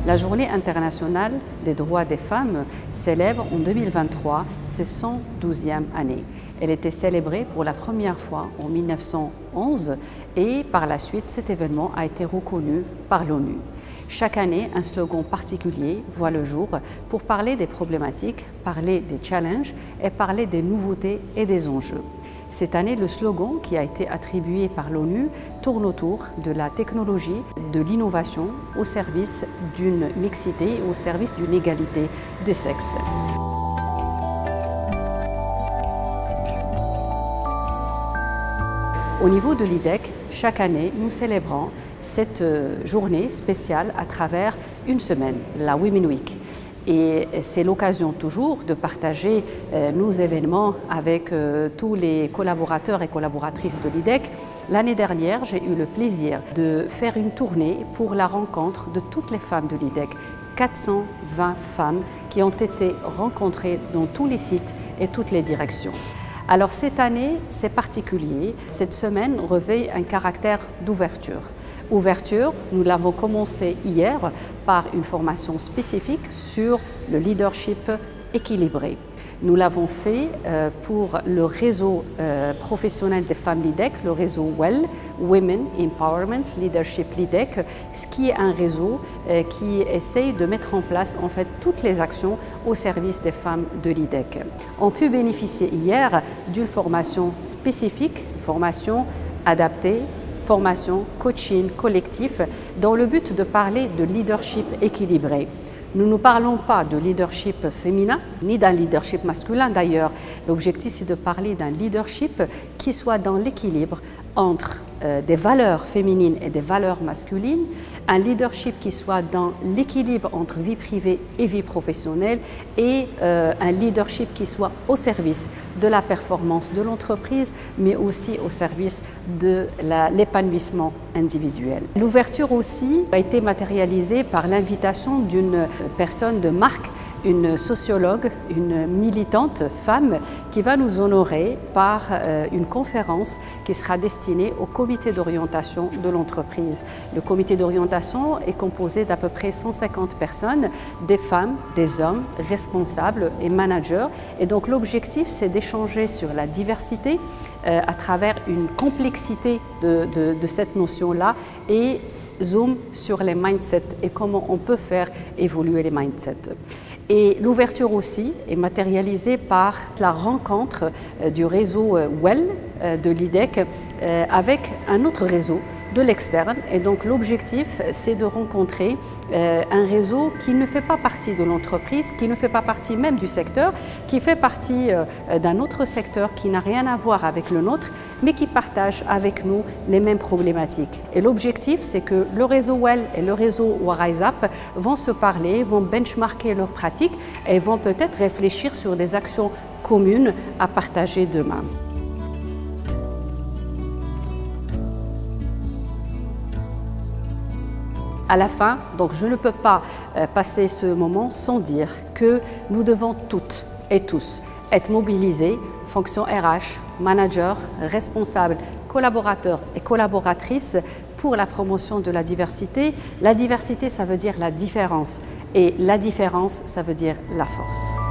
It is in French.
La Journée internationale des droits des femmes célèbre en 2023 ses 112e année. Elle était célébrée pour la première fois en 1911 et par la suite cet événement a été reconnu par l'ONU. Chaque année, un slogan particulier voit le jour pour parler des problématiques, parler des challenges et parler des nouveautés et des enjeux. Cette année, le slogan qui a été attribué par l'ONU tourne autour de la technologie, de l'innovation au service d'une mixité, au service d'une égalité des sexes. Au niveau de l'IDEC, chaque année, nous célébrons cette journée spéciale à travers une semaine, la Women Week. Et c'est l'occasion toujours de partager nos événements avec tous les collaborateurs et collaboratrices de l'IDEC. L'année dernière, j'ai eu le plaisir de faire une tournée pour la rencontre de toutes les femmes de l'IDEC. 420 femmes qui ont été rencontrées dans tous les sites et toutes les directions. Alors cette année, c'est particulier. Cette semaine revêt un caractère d'ouverture. Ouverture, nous l'avons commencé hier par une formation spécifique sur le leadership équilibré. Nous l'avons fait pour le réseau professionnel des femmes LIDEC, le réseau WELL, Women Empowerment Leadership LIDEC, ce qui est un réseau qui essaye de mettre en place en fait toutes les actions au service des femmes de l'IDEC. On pu bénéficier hier d'une formation spécifique, formation adaptée, formation, coaching collectif, dans le but de parler de leadership équilibré. Nous ne parlons pas de leadership féminin, ni d'un leadership masculin d'ailleurs. L'objectif, c'est de parler d'un leadership qui soit dans l'équilibre entre des valeurs féminines et des valeurs masculines, un leadership qui soit dans l'équilibre entre vie privée et vie professionnelle et un leadership qui soit au service de la performance de l'entreprise, mais aussi au service de l'épanouissement individuel. L'ouverture aussi a été matérialisée par l'invitation d'une personne de marque, une sociologue, une militante femme qui va nous honorer par une conférence qui sera destinée au comité d'orientation de l'entreprise. Le comité d'orientation est composé d'à peu près 150 personnes, des femmes, des hommes, responsables et managers. Et donc l'objectif, c'est d'échanger sur la diversité à travers une complexité de cette notion-là et zoom sur les mindsets et comment on peut faire évoluer les mindsets. Et l'ouverture aussi est matérialisée par la rencontre du réseau WELL de l'IDEC avec un autre réseau de l'externe. Et donc l'objectif, c'est de rencontrer un réseau qui ne fait pas partie de l'entreprise, qui ne fait pas partie même du secteur, qui fait partie d'un autre secteur qui n'a rien à voir avec le nôtre, mais qui partage avec nous les mêmes problématiques. Et l'objectif, c'est que le réseau WELL et le réseau WaRiseUp vont se parler, vont benchmarker leurs pratiques et vont peut-être réfléchir sur des actions communes à partager demain. À la fin, donc je ne peux pas passer ce moment sans dire que nous devons toutes et tous être mobilisés, fonction RH, managers, responsables, collaborateurs et collaboratrices pour la promotion de la diversité. La diversité, ça veut dire la différence et la différence, ça veut dire la force.